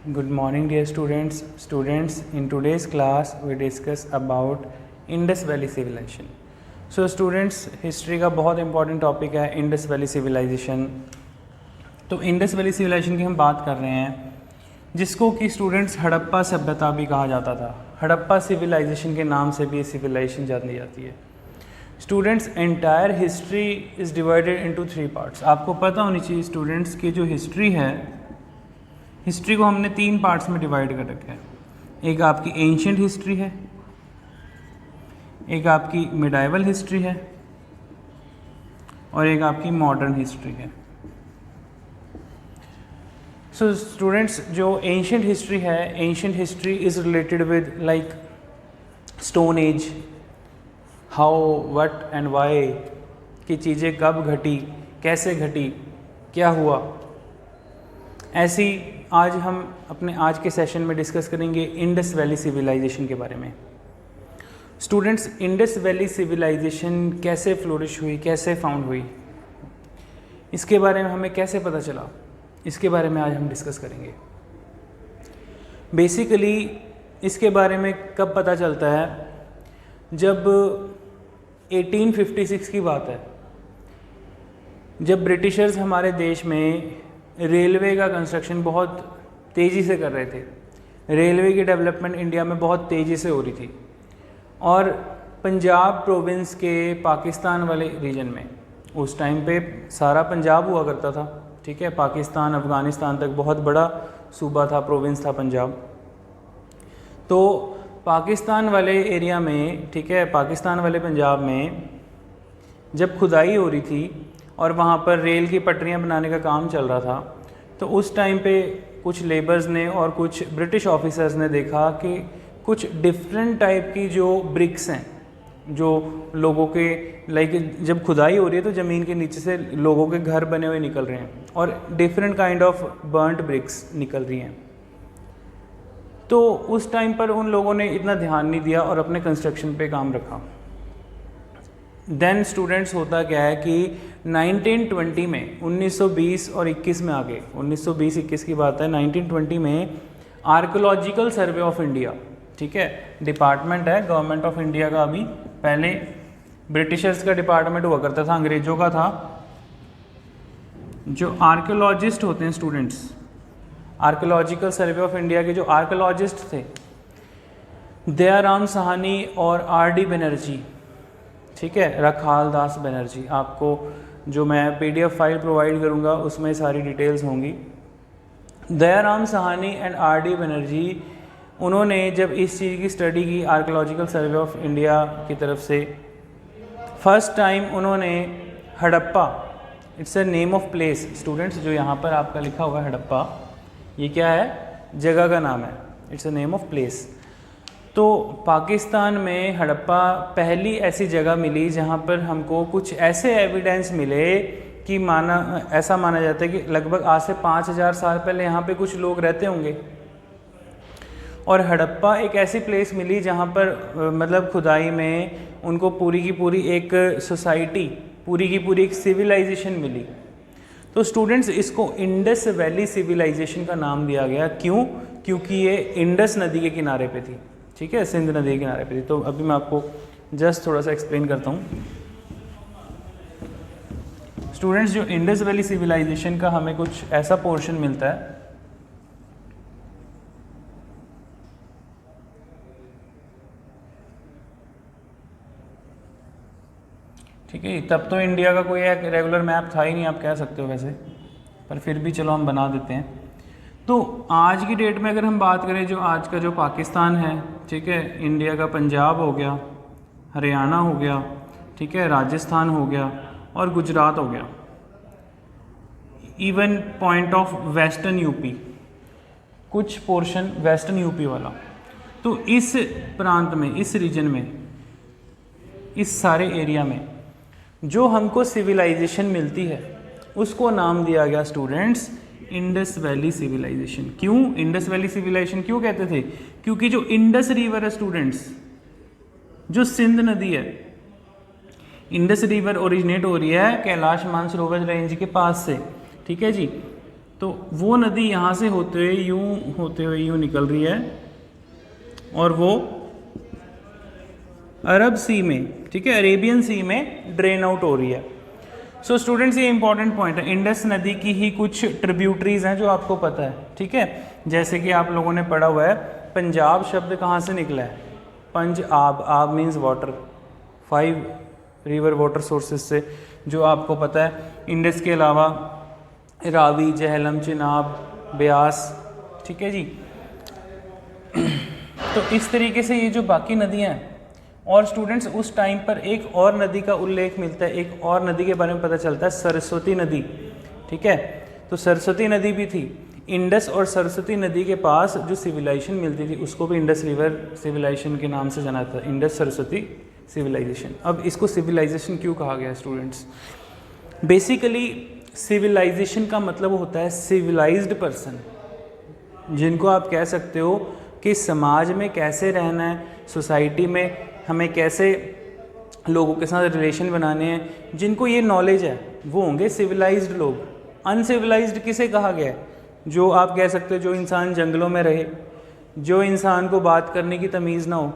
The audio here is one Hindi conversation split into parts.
Good morning dear students. In today's class we discuss about Indus Valley Civilization. So students, history का बहुत इंपॉर्टेंट टॉपिक है इंडस वैली सिविलाइजेशन. तो इंडस वैली सिविलाइजेशन की हम बात कर रहे हैं, जिसको कि स्टूडेंट्स हड़प्पा सभ्यता भी कहा जाता था. हड़प्पा सिविलाइजेशन के नाम से भी ये सिविलाइजेशन जानी जाती है. Students, entire history is divided into 3 parts. आपको पता होनी चाहिए स्टूडेंट्स की जो हिस्ट्री है, हिस्ट्री को हमने 3 पार्ट्स में डिवाइड कर रखा है. एक आपकी एंशिएंट हिस्ट्री है, एक आपकी मिडाइवल हिस्ट्री है और एक आपकी मॉडर्न हिस्ट्री है. सो स्टूडेंट्स, जो एंशिएंट हिस्ट्री है, ancient history is related with like stone age, how what and why, कि चीज़ें कब घटी, कैसे घटी, क्या हुआ. ऐसी आज हम अपने आज के सेशन में डिस्कस करेंगे इंडस वैली सिविलाइजेशन के बारे में. स्टूडेंट्स, इंडस वैली सिविलाइजेशन कैसे फ्लोरिश हुई, कैसे फाउंड हुई, इसके बारे में हमें कैसे पता चला, इसके बारे में आज हम डिस्कस करेंगे. बेसिकली इसके बारे में कब पता चलता है, जब 1856 की बात है, जब ब्रिटिशर्स हमारे देश में रेलवे का कंस्ट्रक्शन बहुत तेज़ी से कर रहे थे. रेलवे की डेवलपमेंट इंडिया में बहुत तेज़ी से हो रही थी और पंजाब प्रोविंस के पाकिस्तान वाले रीजन में, उस टाइम पे सारा पंजाब हुआ करता था, ठीक है. पाकिस्तान अफ़गानिस्तान तक बहुत बड़ा सूबा था, प्रोविंस था पंजाब. तो पाकिस्तान वाले एरिया में, ठीक है, पाकिस्तान वाले पंजाब में जब खुदाई हो रही थी और वहाँ पर रेल की पटरियाँ बनाने का काम चल रहा था, तो उस टाइम पे कुछ लेबर्स ने और कुछ ब्रिटिश ऑफिसर्स ने देखा कि कुछ डिफरेंट टाइप की जो ब्रिक्स हैं, जो लोगों के लाइक जब खुदाई हो रही है तो ज़मीन के नीचे से लोगों के घर बने हुए निकल रहे हैं और different kind of burnt bricks निकल रही हैं. तो उस टाइम पर उन लोगों ने इतना ध्यान नहीं दिया और अपने कंस्ट्रक्शन पे काम रखा. देन स्टूडेंट्स, होता क्या है कि 1920 में, 1920 और 21 में, आगे 1920-21 की बात है, 1920 में आर्कोलॉजिकल सर्वे ऑफ इंडिया, ठीक है, डिपार्टमेंट है गवर्नमेंट ऑफ इंडिया का. अभी पहले ब्रिटिशर्स का डिपार्टमेंट हुआ करता था, अंग्रेजों का था. जो आर्कोलॉजिस्ट होते हैं students, archaeological survey of India के जो आर्कोलॉजिस्ट थे, दयाराम साहनी और आर.डी. बनर्जी, ठीक है, रखाल दास बनर्जी. आपको जो मैं PDF फाइल प्रोवाइड करूंगा उसमें सारी डिटेल्स होंगी. Dayaram Sahni and R D. बनर्जी, उन्होंने जब इस चीज़ की स्टडी की आर्कोलॉजिकल सर्वे ऑफ इंडिया की तरफ से, फर्स्ट टाइम उन्होंने Harappa, it's a name of place students, जो यहाँ पर आपका लिखा हुआ है हड़प्पा, ये क्या है, जगह का नाम है, it's a name of place. तो पाकिस्तान में हड़प्पा पहली ऐसी जगह मिली जहाँ पर हमको कुछ ऐसे एविडेंस मिले कि ऐसा माना जाता है कि लगभग आज से 5000 साल पहले यहाँ पे कुछ लोग रहते होंगे. और हड़प्पा एक ऐसी प्लेस मिली जहाँ पर मतलब खुदाई में उनको पूरी की पूरी एक सोसाइटी, पूरी की पूरी एक सिविलाइजेशन मिली. तो स्टूडेंट्स, इसको इंडस वैली सिविलाइजेशन का नाम दिया गया. क्यों? क्योंकि ये इंडस नदी के किनारे पे थी, ठीक है, सिंध नदी के किनारे पे थी. तो अभी मैं आपको जस्ट थोड़ा सा एक्सप्लेन करता हूँ. स्टूडेंट्स, जो इंडस वैली सिविलाइजेशन का हमें कुछ ऐसा पोर्शन मिलता है, ठीक है. तब तो इंडिया का कोई एक रेगुलर मैप था ही नहीं, आप कह सकते हो वैसे, पर फिर भी चलो हम बना देते हैं. तो आज की डेट में अगर हम बात करें, जो आज का जो पाकिस्तान है, ठीक है, इंडिया का पंजाब हो गया, हरियाणा हो गया, ठीक है, राजस्थान हो गया और गुजरात हो गया, even point of western UP, कुछ पोर्शन वेस्टर्न यूपी वाला. तो इस प्रांत में, इस रीजन में, इस सारे एरिया में जो हमको सिविलाइजेशन मिलती है उसको नाम दिया गया स्टूडेंट्स इंडस वैली सिविलाइजेशन. क्यों इंडस वैली सिविलाइजेशन क्यों कहते थे? क्योंकि जो इंडस रिवर है स्टूडेंट्स, जो सिंध नदी है, इंडस रिवर ओरिजिनेट हो रही है कैलाश मानसरोवर रेंज के पास से, ठीक है जी. तो वो नदी यहाँ से होते हुए यूँ निकल रही है और वो अरब सी में, ठीक है, अरेबियन सी में ड्रेन आउट हो रही है। सो स्टूडेंट्स, ये इंपॉर्टेंट पॉइंट है। इंडस नदी की ही कुछ ट्रिब्यूटरीज हैं जो आपको पता है, ठीक है। जैसे कि आप लोगों ने पढ़ा हुआ है, पंजाब शब्द कहाँ से निकला है? पंज आब, आब means water, 5 river water sources से, जो आपको पता है। इंडस के अलावा रावी, झेलम, चिनाब, ब्यास, ठीक है जी। तो इस तरीके से ये जो बाकी नदियाँ हैं, और स्टूडेंट्स उस टाइम पर एक और नदी का उल्लेख मिलता है, एक और नदी के बारे में पता चलता है, सरस्वती नदी, ठीक है। तो सरस्वती नदी भी थी। इंडस और सरस्वती नदी के पास जो सिविलाइजेशन मिलती थी उसको भी इंडस रिवर सिविलाइजेशन के नाम से जाना था, इंडस सरस्वती सिविलाइजेशन। अब इसको सिविलाइजेशन क्यों कहा गया स्टूडेंट्स? बेसिकली सिविलाइजेशन का मतलब होता है सिविलाइज्ड पर्सन, जिनको आप कह सकते हो कि समाज में कैसे रहना है, सोसाइटी में हमें कैसे लोगों के साथ रिलेशन बनाने हैं, जिनको ये नॉलेज है वो होंगे सिविलाइज्ड लोग। अनसिविलाइज्ड किसे कहा गया है? जो आप कह सकते हो जो इंसान जंगलों में रहे, जो इंसान को बात करने की तमीज़ ना हो,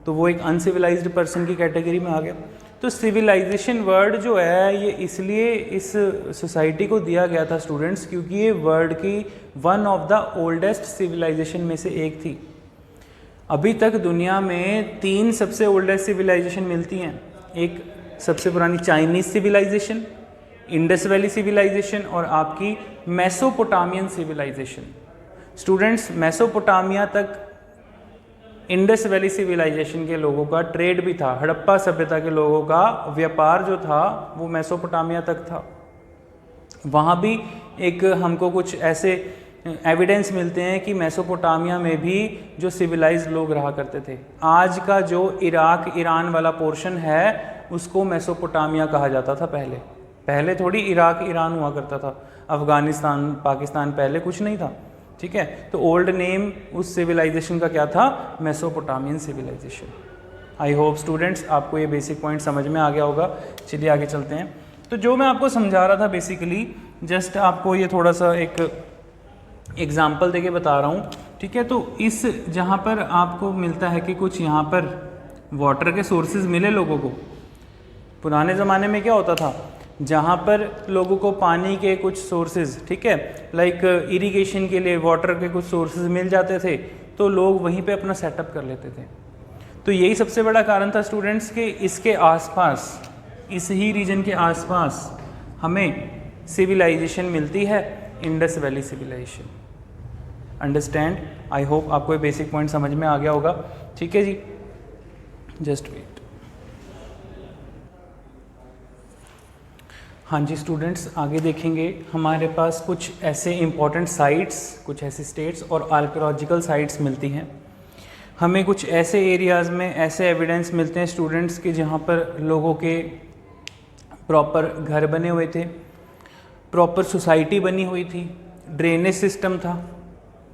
तो वो एक अनसिविलाइज्ड पर्सन की कैटेगरी में आ गया। तो सिविलाइजेशन वर्ड जो है ये इसलिए इस सोसाइटी को दिया गया था स्टूडेंट्स, क्योंकि ये वर्ल्ड की one of the oldest civilisation में से एक थी। अभी तक दुनिया में 3 सबसे ओल्डेस्ट सिविलाइजेशन मिलती हैं। एक सबसे पुरानी Chinese civilisation, Indus Valley civilisation और आपकी मेसोपोटामियन सिविलाइजेशन। स्टूडेंट्स, मेसोपोटामिया तक इंडस वैली सिविलाइजेशन के लोगों का ट्रेड भी था। हड़प्पा सभ्यता के लोगों का व्यापार जो था वो मेसोपोटामिया तक था। वहाँ भी एक हमको कुछ ऐसे एविडेंस मिलते हैं कि मेसोपोटामिया में भी जो सिविलाइज्ड लोग रहा करते थे। आज का जो इराक ईरान वाला पोर्शन है उसको मेसोपोटामिया कहा जाता था पहले थोड़ी इराक ईरान हुआ करता था, अफ़गानिस्तान पाकिस्तान पहले कुछ नहीं था, ठीक है। तो ओल्ड नेम उस सिविलाइजेशन का क्या था? Mesopotamian civilisation. I hope students आपको ये बेसिक पॉइंट समझ में आ गया होगा। चलिए आगे चलते हैं। तो जो मैं आपको समझा रहा था बेसिकली जस्ट आपको ये थोड़ा सा एक एग्जाम्पल देके बता रहा हूँ, ठीक है। तो इस जहाँ पर आपको मिलता है कि कुछ यहाँ पर वाटर के सोर्सेज मिले लोगों को। पुराने ज़माने में क्या होता था, जहाँ पर लोगों को पानी के कुछ सोर्सेज, ठीक है, लाइक इरिगेशन के लिए वाटर के कुछ सोर्सेज मिल जाते थे, तो लोग वहीं पे अपना सेटअप कर लेते थे। तो यही सबसे बड़ा कारण था स्टूडेंट्स कि इसके आसपास, इस ही रीजन के आसपास हमें सिविलाइजेशन मिलती है, Indus Valley civilisation. Understand? I hope आपको ये बेसिक पॉइंट समझ में आ गया होगा, ठीक है जी। Just wait. हाँ जी स्टूडेंट्स, आगे देखेंगे हमारे पास कुछ ऐसे इम्पॉर्टेंट साइट्स, कुछ ऐसे स्टेट्स और आर्कियोलॉजिकल साइट्स मिलती हैं। हमें कुछ ऐसे एरियाज़ में ऐसे एविडेंस मिलते हैं स्टूडेंट्स कि जहाँ पर लोगों के प्रॉपर घर बने हुए थे, प्रॉपर सोसाइटी बनी हुई थी, ड्रेनेज सिस्टम था,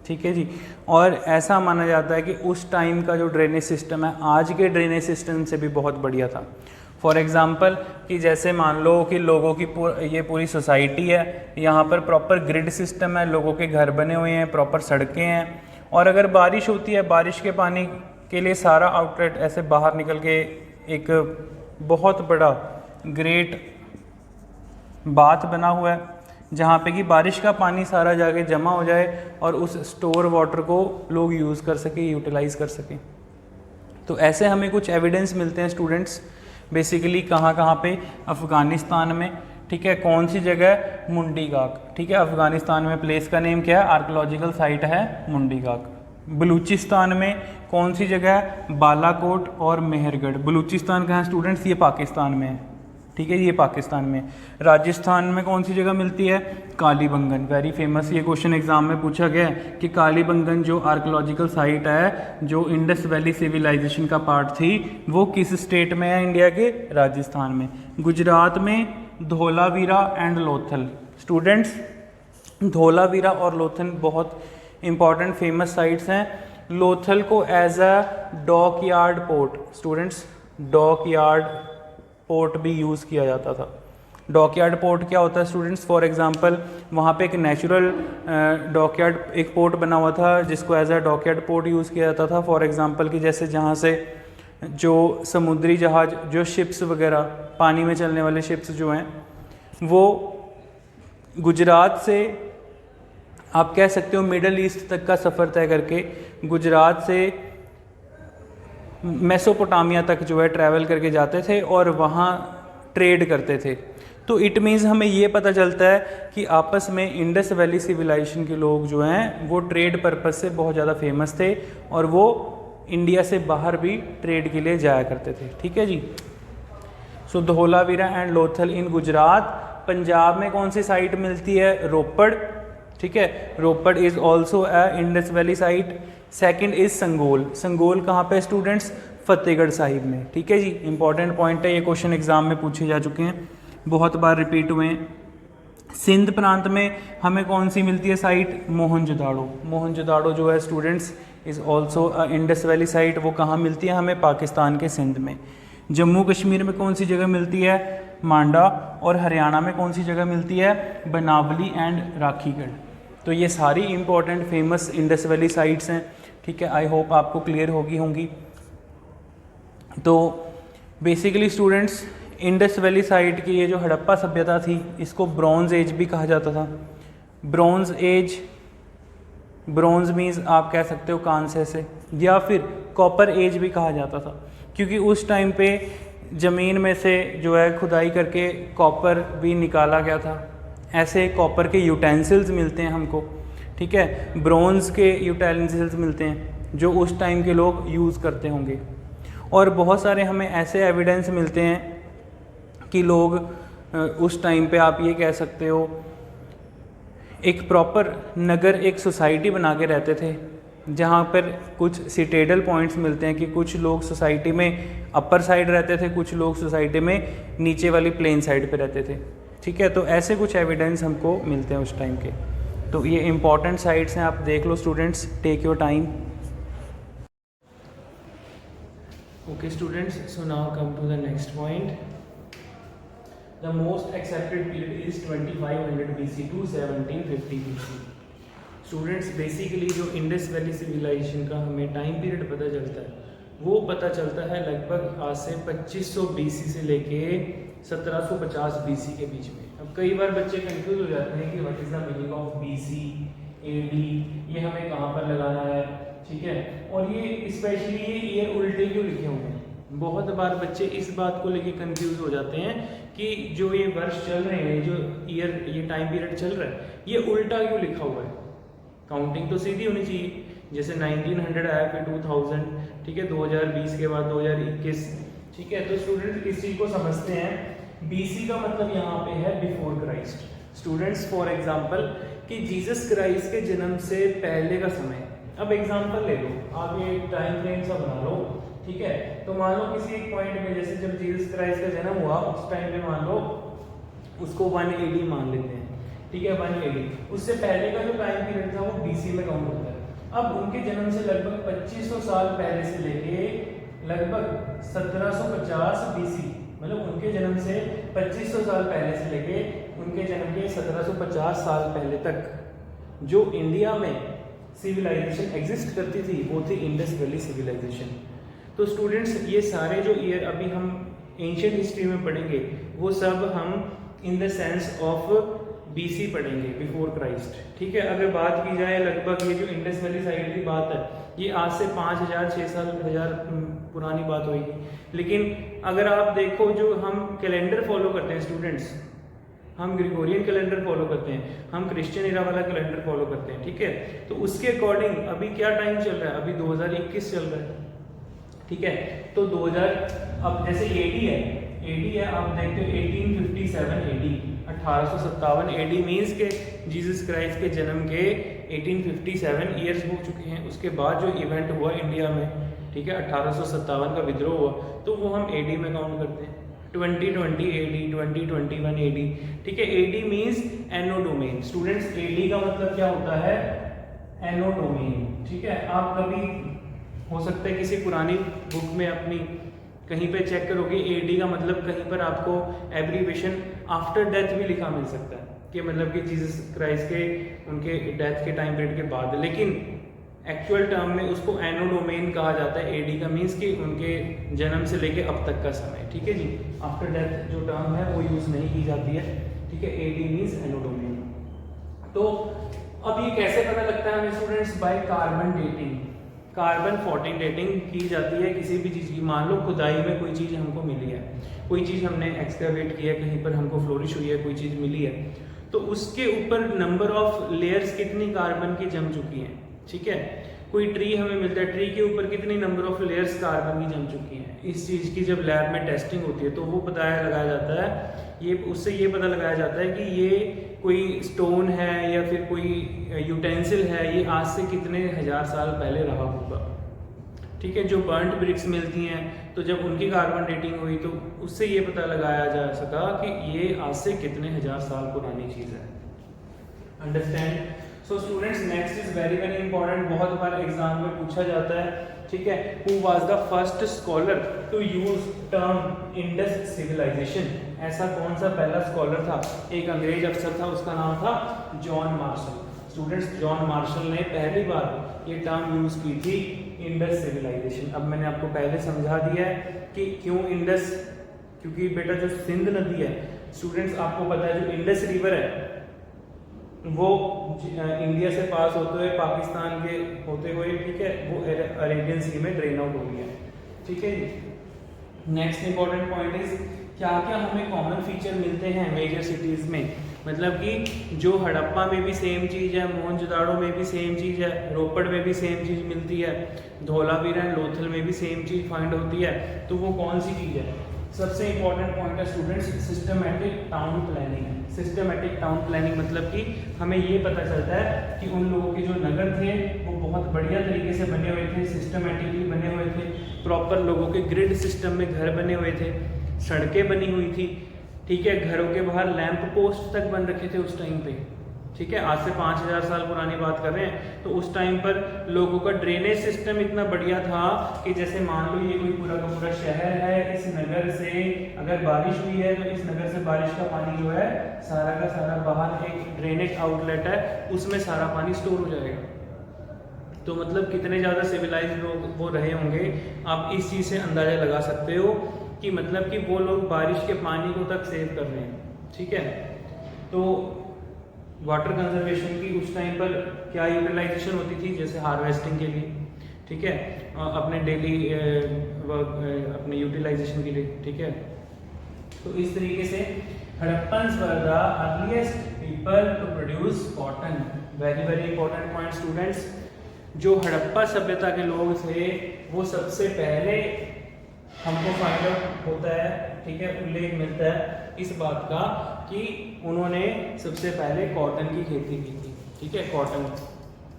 ठीक है जी। और ऐसा माना जाता है कि उस टाइम का जो ड्रेनेज सिस्टम है आज के ड्रेनेज सिस्टम से भी बहुत बढ़िया था। फॉर एग्ज़ाम्पल कि जैसे मान लो कि लोगों की ये पूरी सोसाइटी है, यहाँ पर प्रॉपर ग्रिड सिस्टम है, लोगों के घर बने हुए हैं, प्रॉपर सड़कें हैं, और अगर बारिश होती है, बारिश के पानी के लिए सारा आउटलेट ऐसे बाहर निकल के एक बहुत बड़ा ग्रेट बाथ बना हुआ है, जहाँ पे कि बारिश का पानी सारा जाके जमा हो जाए और उस स्टोर वाटर को लोग यूज़ कर सके, यूटिलाइज़ कर सकें। तो ऐसे हमें कुछ एविडेंस मिलते हैं स्टूडेंट्स बेसिकली कहाँ पे, अफ़गानिस्तान में, ठीक है। कौन सी जगह? मुंडीगाक, ठीक है। अफ़गानिस्तान में प्लेस का नेम क्या है? आर्कियोलॉजिकल साइट है मुंडीगाक। बलूचिस्तान में कौन सी जगह? बालाकोट और मेहरगढ़। बलूचिस्तान कहाँ है स्टूडेंट्स? ये पाकिस्तान में है, ठीक है, ये पाकिस्तान में। राजस्थान में कौन सी जगह मिलती है? Kalibangan, very famous. ये क्वेश्चन एग्जाम में पूछा गया है कि कालीबंगन जो आर्कियोलॉजिकल साइट है, जो इंडस वैली सिविलाइजेशन का पार्ट थी, वो किस स्टेट में है? इंडिया के राजस्थान में। गुजरात में धोलावीरा एंड लोथल। स्टूडेंट्स, धोलावीरा और लोथल बहुत इंपॉर्टेंट फेमस साइट्स हैं। लोथल को as a dockyard port, students dockyard port भी यूज़ किया जाता था। डॉकयार्ड पोर्ट क्या होता है स्टूडेंट्स? फॉर एग्जांपल वहाँ पे एक नेचुरल डॉकयार्ड एक पोर्ट बना हुआ था जिसको as a dockyard port use किया जाता था। फॉर एग्जांपल कि जैसे जहाँ से जो समुद्री जहाज, जो शिप्स वगैरह, पानी में चलने वाले शिप्स जो हैं, वो गुजरात से आप कह सकते हो मिडल ईस्ट तक का सफ़र तय करके गुजरात से मेसोपोटामिया तक जो है ट्रैवल करके जाते थे और वहाँ ट्रेड करते थे। तो इट मीन्स हमें ये पता चलता है कि आपस में इंडस वैली सिविलाइजेशन के लोग जो हैं वो ट्रेड पर्पस से बहुत ज़्यादा फेमस थे और वो इंडिया से बाहर भी ट्रेड के लिए जाया करते थे। ठीक है जी। So Dholavira and Lothal in Gujarat. Punjab में कौन सी साइट मिलती है? रोपड़। ठीक है, Ropar is also a Indus valley site. Second is Sanghol. Sanghol कहाँ पे स्टूडेंट्स? फतेहगढ़ साहिब में। ठीक है जी, इंपॉर्टेंट पॉइंट है, ये क्वेश्चन एग्जाम में पूछे जा चुके हैं, बहुत बार रिपीट हुए हैं। सिंध प्रांत में हमें कौन सी मिलती है साइट? मोहनजोदाड़ो। मोहनजोदाड़ो जो है students is also a Indus valley site. वो कहाँ मिलती है? हमें पाकिस्तान के सिंध में। जम्मू कश्मीर में कौन सी जगह मिलती है? मांडा। और हरियाणा में कौन सी जगह मिलती है? बनावली एंड राखीगढ़। तो ये सारी important famous Indus valley sites हैं। ठीक है, आई होप आपको क्लियर होंगी। तो basically students Indus valley site की ये जो हड़प्पा सभ्यता थी इसको ब्रॉन्ज एज भी कहा जाता था। ब्रॉन्ज एज, ब्रॉन्ज मीन्स आप कह सकते हो कांसे से, या फिर कॉपर एज भी कहा जाता था, क्योंकि उस टाइम पे ज़मीन में से जो है खुदाई करके कॉपर भी निकाला गया था। ऐसे कॉपर के यूटेंसिल्स मिलते हैं हमको। ठीक है, ब्रॉन्ज के यूटेंसिल्स मिलते हैं जो उस टाइम के लोग यूज़ करते होंगे। और बहुत सारे हमें ऐसे एविडेंस मिलते हैं कि लोग उस टाइम पे आप ये कह सकते हो एक प्रॉपर नगर, एक सोसाइटी बना के रहते थे, जहाँ पर कुछ सिटेडल पॉइंट्स मिलते हैं कि कुछ लोग सोसाइटी में अपर साइड रहते थे, कुछ लोग सोसाइटी में नीचे वाली प्लेन साइड पे रहते थे। ठीक है, तो ऐसे कुछ एविडेंस हमको मिलते हैं उस टाइम के। तो ये इंपॉर्टेंट साइट्स हैं, आप देख लो students, take your time. Okay students, so now come to the next point. The most accepted period is 2500 BC to 1750 BC। Students basically जो इंडस वैली सिविलाइजेशन का हमें टाइम पीरियड पता चलता है वो पता चलता है लगभग आज से 2500 BC से लेके 1750 BC के बीच में। अब कई बार बच्चे कंफ्यूज हो जाते हैं कि what is the meaning of BC, AD, ये हमें कहाँ पर लगाना है। ठीक है, और ये स्पेशली ये ईयर उल्टे क्यों लिखे हुए हैं? बहुत बार बच्चे इस बात को लेके कंफ्यूज हो जाते हैं कि जो ये वर्ष चल रहे हैं, जो ईयर, ये टाइम पीरियड चल रहा है, ये उल्टा क्यों लिखा हुआ है? काउंटिंग तो सीधी होनी चाहिए, जैसे 1900 आया फिर 2000, ठीक है, 2020 के बाद 2021। ठीक है, तो स्टूडेंट्स इस चीज़ को समझते हैं। BC का मतलब यहाँ पे है before Christ. Students for example कि जीसस क्राइस्ट के जन्म से पहले का समय। अब एग्जाम्पल ले लो, आप ये टाइम फ्रेम सा बना लो। ठीक है, तो मान लो किसी एक पॉइंट में, जैसे जब जीसस क्राइस्ट का जन्म हुआ उस टाइम पे मान लो उसको 1 AD मान लेते हैं। ठीक है, 1 AD, उससे पहले का जो टाइम पीरियड था वो BC में काउंट होता है। अब उनके जन्म से लगभग 2500 साल पहले से लेके लगभग 1750 BC, मतलब उनके जन्म से 2500 साल पहले से लेके उनके जन्म के 1750 साल पहले तक जो इंडिया में सिविलाइजेशन एग्जिस्ट करती थी वो थी इंडस वैली सिविलाइजेशन। तो स्टूडेंट्स ये सारे जो ईयर अभी हम एंशिएंट हिस्ट्री में पढ़ेंगे वो सब हम in the sense of BC पढ़ेंगे, बिफोर क्राइस्ट। ठीक है, अगर बात की जाए लगभग ये जो इंडस वैली साइड की बात है ये आज से 5000 6000 पुरानी बात होगी। लेकिन अगर आप देखो जो हम कैलेंडर फॉलो करते हैं स्टूडेंट्स, हम ग्रिगोरियन कैलेंडर फॉलो करते हैं, हम क्रिश्चियन एरा वाला कैलेंडर फॉलो करते हैं। ठीक है, तो उसके अकॉर्डिंग अभी क्या टाइम चल रहा है? अभी 2021 चल रहा है। ठीक है, तो 2000, अब जैसे AD है आप देखते हो 1857 AD, 1857 AD मीन्स के जीसस क्राइस्ट के जन्म के 1857 ईयर्स हो चुके हैं। उसके बाद जो इवेंट हुआ इंडिया में, ठीक है, 1857 का विद्रोह हुआ, तो वो हम AD में काउंट करते हैं। 2020 AD, 2021 AD। ठीक है, AD मीन्स एनो डोमेन। स्टूडेंट्स AD का मतलब क्या होता है? एनो डोमेन। ठीक है, आप कभी हो सकता है किसी पुरानी बुक में अपनी कहीं पे चेक करोगे AD का मतलब कहीं पर आपको एब्रीवेशन आफ्टर डेथ भी लिखा मिल सकता है कि मतलब कि जीसस क्राइस्ट के उनके डेथ के टाइम पीरियड के बाद, लेकिन एक्चुअल टर्म में उसको एनो डोमेन कहा जाता है। AD का मीन्स कि उनके जन्म से लेके अब तक का समय, ठीक है जी। आफ्टर डेथ जो टर्म है वो यूज़ नहीं की जाती है, ठीक है। AD मीन्स एनो डोमेन। तो अब ये कैसे पता लगता है हमें students? By carbon dating. Carbon 14 dating की जाती है किसी भी चीज़ की। मान लो खुदाई में कोई चीज़ हमको मिली है, कोई चीज़ हमने एक्सकैवेट किया है, कहीं पर हमको फ्लोरिश हुई है, कोई चीज़ मिली है, तो उसके ऊपर नंबर ऑफ लेयर्स कितनी कार्बन की जम चुकी हैं, ठीक है। कोई ट्री हमें मिलता है, ट्री के ऊपर कितनी नंबर ऑफ लेयर्स कार्बन की जम चुकी हैं। इस चीज़ की जब लैब में टेस्टिंग होती है तो वो पता लगाया जाता है, ये उससे ये पता लगाया जाता है कि ये कोई स्टोन है या फिर कोई यूटेंसिल है, ये आज से कितने हज़ार साल पहले रहा होगा, ठीक है। जो बर्न्ट ब्रिक्स मिलती हैं तो जब उनकी कार्बन डेटिंग हुई तो उससे ये पता लगाया जा सका कि ये आज से कितने हज़ार साल पुरानी चीज़ है। Understand? So students, next is very very important, बहुत बार एग्जाम में पूछा जाता है, ठीक है। Who was the first scholar to use term Indus civilisation? ऐसा कौन सा पहला स्कॉलर था? एक अंग्रेज अफसर था, उसका नाम था John Marshall. Students, John Marshall ने पहली बार ये टर्म यूज की थी, इंडस सिविलाइजेशन। अब मैंने आपको पहले समझा दिया है कि क्यों इंडस, क्योंकि बेटा जो सिंध नदी है स्टूडेंट्स, आपको पता है जो इंडस रिवर है वो इंडिया से पास होते हुए पाकिस्तान के होते हुए, ठीक है, वो अरेबियन सी में ड्रेन आउट हो गई है, ठीक है जी। नेक्स्ट इंपॉर्टेंट पॉइंट इज क्या क्या हमें कॉमन फीचर मिलते हैं मेजर सिटीज़ में, मतलब कि जो हड़प्पा में भी सेम चीज़ है, मोहनजोदाड़ो में भी सेम चीज़ है, रोपड़ में भी सेम चीज़ मिलती है, धौलावीरा एंड लोथल में भी सेम चीज़ फाइंड होती है, तो वो कौन सी चीज़ है? सबसे इंपॉर्टेंट पॉइंट है students systematic town planning. Systematic town planning मतलब कि हमें ये पता चलता है कि उन लोगों के जो नगर थे वो बहुत बढ़िया तरीके से बने हुए थे, सिस्टमेटिकली बने हुए थे, प्रॉपर लोगों के ग्रिड सिस्टम में घर बने हुए थे, सड़कें बनी हुई थी, ठीक है, घरों के बाहर लैंप पोस्ट तक बन रखे थे उस टाइम पे, ठीक है। आज से 5000 साल पुरानी बात कर रहे हैं, तो उस टाइम पर लोगों का ड्रेनेज सिस्टम इतना बढ़िया था कि जैसे मान लो ये कोई पूरा का पूरा शहर है, इस नगर से अगर बारिश हुई है तो इस नगर से बारिश का पानी जो है सारा का सारा बाहर एक ड्रेनेज आउटलेट है उसमें सारा पानी स्टोर हो जाएगा। तो मतलब कितने ज़्यादा सिविलाइज लोग वो रहे होंगे, आप इस चीज़ से अंदाज़ा लगा सकते हो कि मतलब कि वो लोग बारिश के पानी को तक सेव कर रहे हैं, ठीक है। तो वाटर कंजर्वेशन की उस टाइम पर क्या यूटिलाइजेशन होती थी, जैसे हार्वेस्टिंग के लिए, ठीक है, अपने डेली अपने यूटिलाइजेशन के लिए, ठीक है। तो इस तरीके से Harappans were the earliest people to produce cotton. Very very important point students, जो हड़प्पा सभ्यता के लोग थे वो सबसे पहले हमको फाइंड आउट होता है, ठीक है, उल्लेख मिलता है इस बात का कि उन्होंने सबसे पहले कॉटन की खेती की थी, ठीक है। कॉटन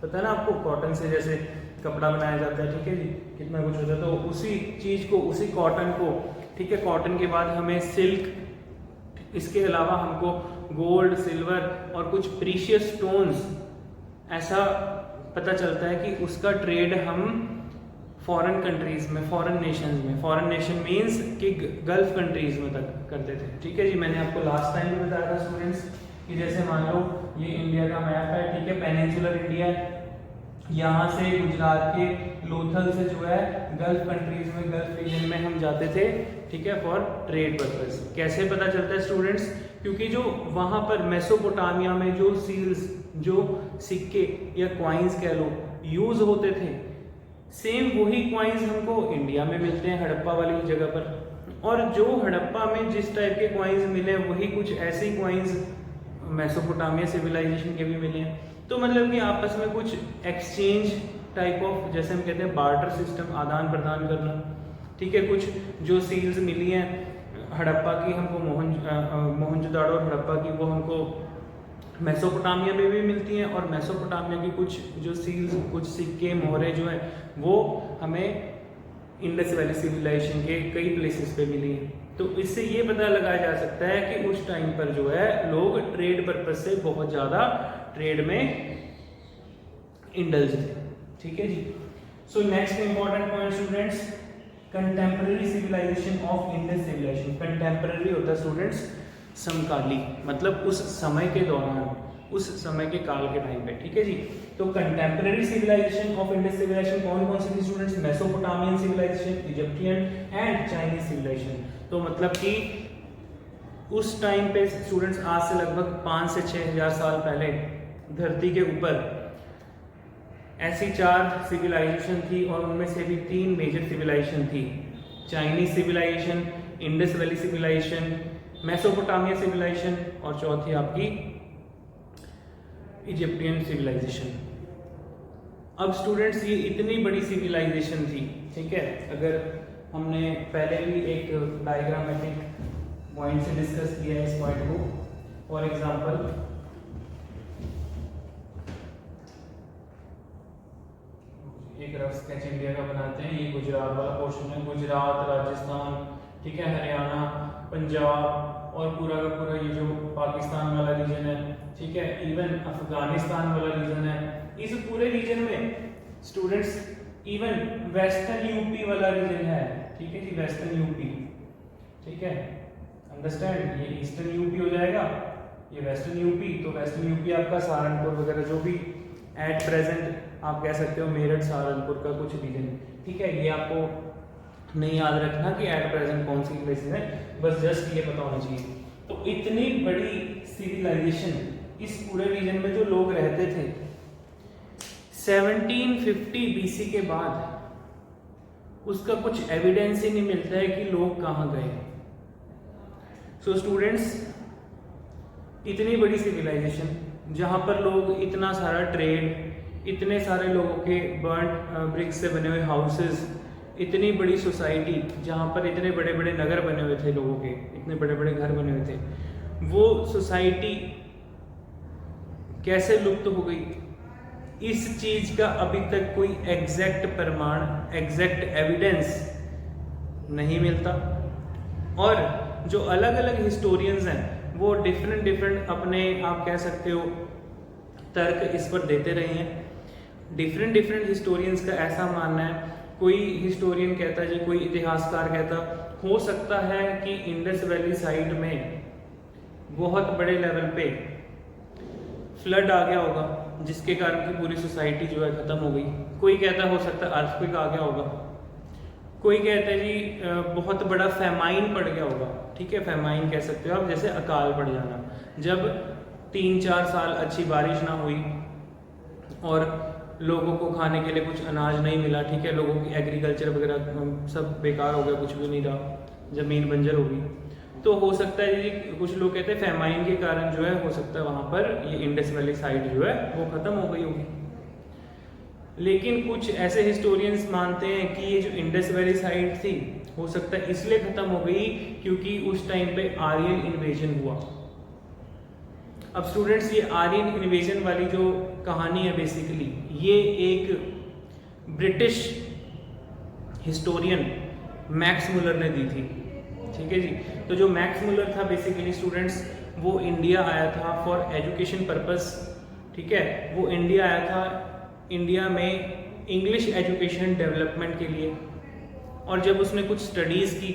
पता है ना आपको, कॉटन से जैसे कपड़ा बनाया जाता है, ठीक है जी, कितना कुछ होता है, तो उसी चीज़ को, उसी कॉटन को, ठीक है, कॉटन के बाद हमें सिल्क, इसके अलावा हमको गोल्ड, सिल्वर और कुछ प्रीशियस स्टोन्स, ऐसा पता चलता है कि उसका ट्रेड हम फॉरेन कंट्रीज में, फॉरेन नेशंस में, फॉरेन नेशन मींस कि गल्फ कंट्रीज में तक करते थे, ठीक है जी। मैंने आपको लास्ट टाइम भी बताया था स्टूडेंट्स कि जैसे मान लो ये इंडिया का मैप है, ठीक है, पेनिनसुलर इंडिया, यहाँ से गुजरात के लोथल से जो है गल्फ कंट्रीज में, गल्फ रीजन में हम जाते थे, ठीक है, फॉर ट्रेड पर्पस। कैसे पता चलता है स्टूडेंट्स? क्योंकि जो वहाँ पर मेसोपोटामिया में जो सील्स, जो सिक्के या क्वाइंस कह लो यूज होते थे, सेम वही क्वाइंस हमको इंडिया में मिलते हैं हड़प्पा वाली जगह पर, और जो हड़प्पा में जिस टाइप के क्वाइंस मिले वही कुछ ऐसे क्वाइंस मेसोपोटामिया सिविलाइजेशन के भी मिले हैं। तो मतलब कि आपस में कुछ एक्सचेंज टाइप ऑफ, जैसे हम कहते हैं बार्टर सिस्टम, आदान प्रदान करना, ठीक है। कुछ जो सील्स मिली हैं हड़प्पा की हमको, मोहनजोदाड़ो और हड़प्पा की, वो हमको मेसोपोटामिया में भी मिलती हैं, और मेसोपोटामिया की कुछ जो सील्स, कुछ सिक्के, मोहरे जो है वो हमें इंडस वैली सिविलाइजेशन के कई प्लेसेस पे मिली हैं। तो इससे ये पता लगाया जा सकता है कि उस टाइम पर जो है लोग ट्रेड पर्पज से बहुत ज़्यादा ट्रेड में इंडल्ज थे, ठीक है जी। So next important point students, contemporary civilisation of Indus civilisation. Contemporary होता है स्टूडेंट्स समकाली, मतलब उस समय के दौरान, उस समय के काल के टाइम पे, ठीक है जी। तो contemporary civilisation of Indus civilisation कौन कौन सी थी students? Mesopotamian civilisation, Egyptian and Chinese civilisation. तो मतलब कि उस टाइम पे स्टूडेंट्स आज से लगभग 5 से 6 हज़ार साल पहले धरती के ऊपर ऐसी 4 सिविलाइजेशन थी और उनमें से भी 3 मेजर सिविलाइजेशन थी। Chinese civilisation, Indus Valley civilisation, Mesopotamia civilisation और चौथी आपकी इजिप्टियन सिविलाइजेशन। अब स्टूडेंट्स ये इतनी बड़ी सिविलाइजेशन थी, ठीक है। अगर हमने पहले भी एक डायग्रामेटिक पॉइंट से डिस्कस किया है इस पॉइंट को, फॉर एग्जांपल एक रफ स्केच इंडिया का बनाते हैं। ये गुजरात वाला पोर्शन है, गुजरात, राजस्थान, ठीक है, हरियाणा, पंजाब और पूरा का पूरा ये जो पाकिस्तान वाला रीजन है, ठीक है, इवन अफगानिस्तान वाला रीजन है। इस पूरे रीजन में स्टूडेंट्स इवन वेस्टर्न यूपी वाला रीजन है, ठीक है जी, वेस्टर्न यूपी, ठीक है, अंडरस्टैंड। ये ईस्टर्न यूपी हो जाएगा, ये वेस्टर्न यूपी। तो वेस्टर्न यूपी आपका सहारनपुर वगैरह जो भी एट प्रेजेंट आप कह सकते हो मेरठ सहारनपुर का कुछ रीजन, ठीक है। ये आपको नहीं याद रखना कि एट प्रेजेंट कौन सी प्लेसेस है, बस जस्ट ये पता होना चाहिए। तो इतनी बड़ी सिविलाइजेशन इस पूरे रीजन में जो लोग रहते थे, 1750 बीसी के बाद उसका कुछ एविडेंस ही नहीं मिलता है कि लोग कहाँ गए। सो स्टूडेंट्स, इतनी बड़ी सिविलाइजेशन जहाँ पर लोग इतना सारा ट्रेड, इतने सारे लोगों के बर्न्ड ब्रिक्स से बने हुए हाउसेस, इतनी बड़ी सोसाइटी जहाँ पर इतने बड़े बड़े नगर बने हुए थे लोगों के, इतने बड़े बड़े घर बने हुए थे, वो सोसाइटी कैसे लुप्त हो गई, इस चीज का अभी तक कोई एग्जैक्ट प्रमाण, एग्जैक्ट एविडेंस नहीं मिलता। और जो अलग अलग हिस्टोरियंस हैं वो डिफरेंट अपने आप कह सकते हो तर्क इस पर देते रहे हैं। डिफरेंट हिस्टोरियंस का ऐसा मानना है, कोई हिस्टोरियन कहता है जी, कोई इतिहासकार कहता हो सकता है कि इंडस वैली साइड में बहुत बड़े लेवल पे फ्लड आ गया होगा जिसके कारण की पूरी सोसाइटी जो है खत्म हो गई। कोई कहता हो सकता है अर्थक्वेक आ गया होगा, कोई कहता है जी बहुत बड़ा फैमाइन पड़ गया होगा, ठीक है, फैमाइन कह सकते हो आप, जैसे अकाल पड़ जाना, जब 3-4 साल अच्छी बारिश ना हुई और लोगों को खाने के लिए कुछ अनाज नहीं मिला, ठीक है, लोगों की एग्रीकल्चर वगैरह सब बेकार हो गया, कुछ भी नहीं रहा, ज़मीन बंजर होगी। तो हो सकता है जी, कुछ लोग कहते हैं फैमाइन के कारण जो है हो सकता है वहाँ पर ये इंडस वैली साइड जो है वो ख़त्म हो गई होगी। लेकिन कुछ ऐसे हिस्टोरियंस मानते हैं कि ये जो इंडस वैली साइड थी हो सकता है इसलिए ख़त्म हो गई क्योंकि उस टाइम पे आर्यन इन्वेजन हुआ। अब स्टूडेंट्स, ये आर्यन इन्वेजन वाली जो कहानी है बेसिकली ये एक ब्रिटिश हिस्टोरियन मैक्स मुलर ने दी थी, ठीक है जी। तो जो मैक्स मुलर था बेसिकली स्टूडेंट्स वो इंडिया आया था फॉर एजुकेशन पर्पस, ठीक है, वो इंडिया आया था इंडिया में इंग्लिश एजुकेशन डेवलपमेंट के लिए। और जब उसने कुछ स्टडीज़ की,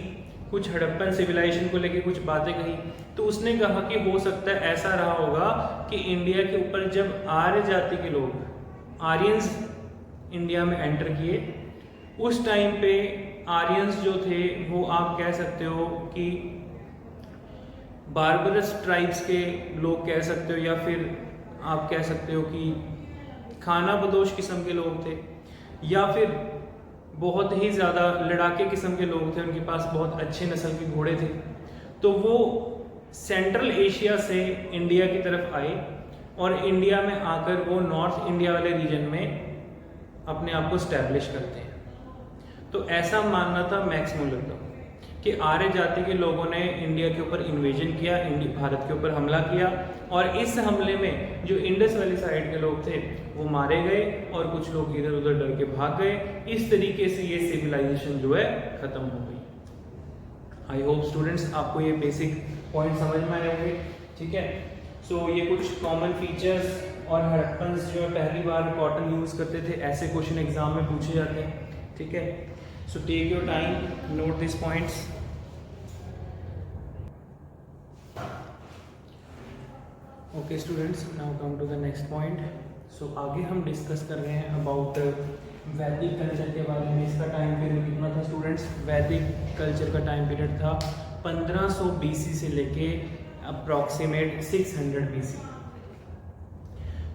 कुछ हड़प्पन सिविलाइजेशन को लेके कुछ बातें कही, तो उसने कहा कि हो सकता है ऐसा रहा होगा कि इंडिया के ऊपर जब आर्य जाति के लोग, आर्यंस इंडिया में एंटर किए, उस टाइम पे आर्यंस जो थे वो आप कह सकते हो कि बार्बरस ट्राइब्स के लोग कह सकते हो, या फिर आप कह सकते हो कि खाना बदोश किस्म के लोग थे, या फिर बहुत ही ज़्यादा लड़ाके किस्म के लोग थे, उनके पास बहुत अच्छे नस्ल के घोड़े थे। तो वो सेंट्रल एशिया से इंडिया की तरफ आए और इंडिया में आकर वो नॉर्थ इंडिया वाले रीजन में अपने आप को स्टैब्लिश करते हैं। तो ऐसा मानना था मैक्स मुलर का कि आर्य जाति के लोगों ने इंडिया के ऊपर इन्वेजन किया, भारत के ऊपर हमला किया, और इस हमले में जो इंडस वैली साइड के लोग थे वो मारे गए और कुछ लोग इधर उधर डर के भाग गए। इस तरीके से ये सिविलाइजेशन जो है खत्म हो गई। आई होप स्टूडेंट्स आपको ये बेसिक पॉइंट समझ में आए होंगे, ठीक है। सो ये कुछ कॉमन फीचर्स और हड़प्पन्स जो पहली बार कॉटन यूज़ करते थे, ऐसे क्वेश्चन एग्जाम में पूछे जाते हैं, ठीक है। So take your time, note these points. Okay students, now come to the next point. So आगे हम डिस्कस कर रहे हैं अबाउट वैदिक कल्चर के बारे में. इसका टाइम पीरियड कितना था स्टूडेंट्स? वैदिक कल्चर का टाइम पीरियड था 1500 BC से लेके अप्रॉक्सीमेट 600 BC.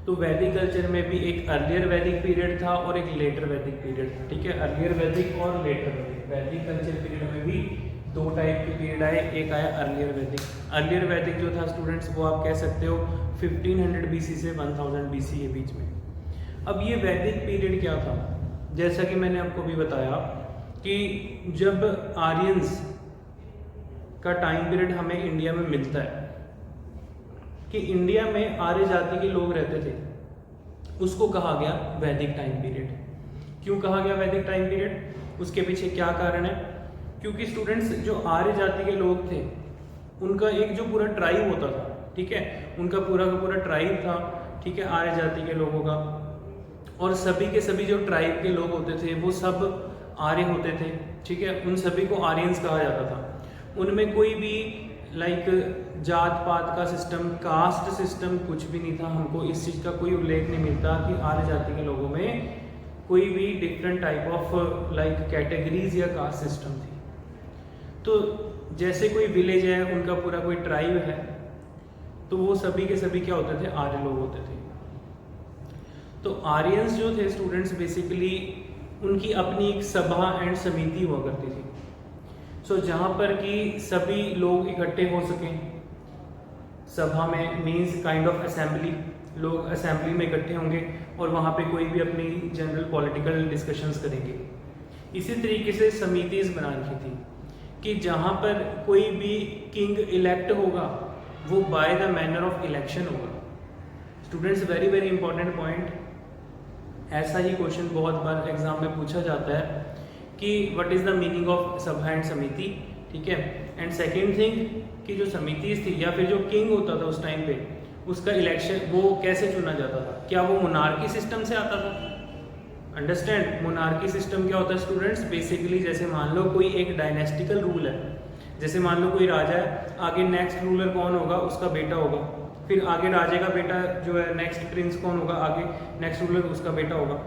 तो वैदिक कल्चर में भी एक अर्लियर वैदिक पीरियड था और एक लेटर वैदिक पीरियड था. ठीक है, अर्लियर वैदिक और लेटर वैदिक. वैदिक कल्चर पीरियड में भी दो टाइप के पीरियड आए. एक आया अर्लियर वैदिक. अर्लियर वैदिक जो था स्टूडेंट्स वो आप कह सकते हो 1500 BC से 1000 BC के बीच में. अब ये वैदिक पीरियड क्या था? जैसा कि मैंने आपको भी बताया कि जब आर्यंस का टाइम पीरियड हमें इंडिया में मिलता है कि इंडिया में आर्य जाति के लोग रहते थे, उसको कहा गया वैदिक टाइम पीरियड. क्यों कहा गया वैदिक टाइम पीरियड? उसके पीछे क्या कारण है? क्योंकि स्टूडेंट्स जो आर्य जाति के लोग थे उनका एक जो पूरा ट्राइब होता था, ठीक है, उनका पूरा का पूरा ट्राइब था, ठीक है, आर्य जाति के लोगों का. और सभी के सभी जो ट्राइब के लोग होते थे वो सब आर्य होते थे. ठीक है, उन सभी को आर्यंस कहा जाता था. उनमें कोई भी लाइक जात पात का सिस्टम, कास्ट सिस्टम कुछ भी नहीं था. हमको इस चीज़ का कोई उल्लेख नहीं मिलता कि आर्य जाति के लोगों में कोई भी different type of like categories या कास्ट सिस्टम थी. तो जैसे कोई विलेज है, उनका पूरा कोई ट्राइब है, तो वो सभी के सभी क्या होते थे? आर्य लोग होते थे. तो आर्यंस जो थे स्टूडेंट्स बेसिकली उनकी अपनी एक सभा एंड समिति हुआ करती थी. सो जहाँ पर कि सभी लोग इकट्ठे हो सकें सभा में, मीन्स काइंड ऑफ असेंबली. लोग असेंबली में इकट्ठे होंगे और वहाँ पे कोई भी अपनी जनरल पॉलिटिकल डिस्कशंस करेंगे. इसी तरीके से समितिज बना रखी थी कि जहाँ पर कोई भी किंग इलेक्ट होगा वो by the manner of election होगा. Students very very important point. ऐसा ही क्वेश्चन बहुत बार एग्जाम में पूछा जाता है कि what is the meaning of सभा एंड समिति. ठीक है, एंड सेकेंड थिंग कि जो समिति थी या फिर जो किंग होता था उस टाइम पे, उसका इलेक्शन वो कैसे चुना जाता था? क्या वो मोनार्की सिस्टम से आता था? अंडरस्टैंड, मोनार्की सिस्टम क्या होता है स्टूडेंट्स? बेसिकली जैसे मान लो कोई एक डायनेस्टिकल रूल है. जैसे मान लो कोई राजा है, आगे नेक्स्ट रूलर कौन होगा? उसका बेटा होगा. फिर आगे राजे का बेटा जो है नेक्स्ट प्रिंस कौन होगा? आगे नेक्स्ट रूलर उसका बेटा होगा.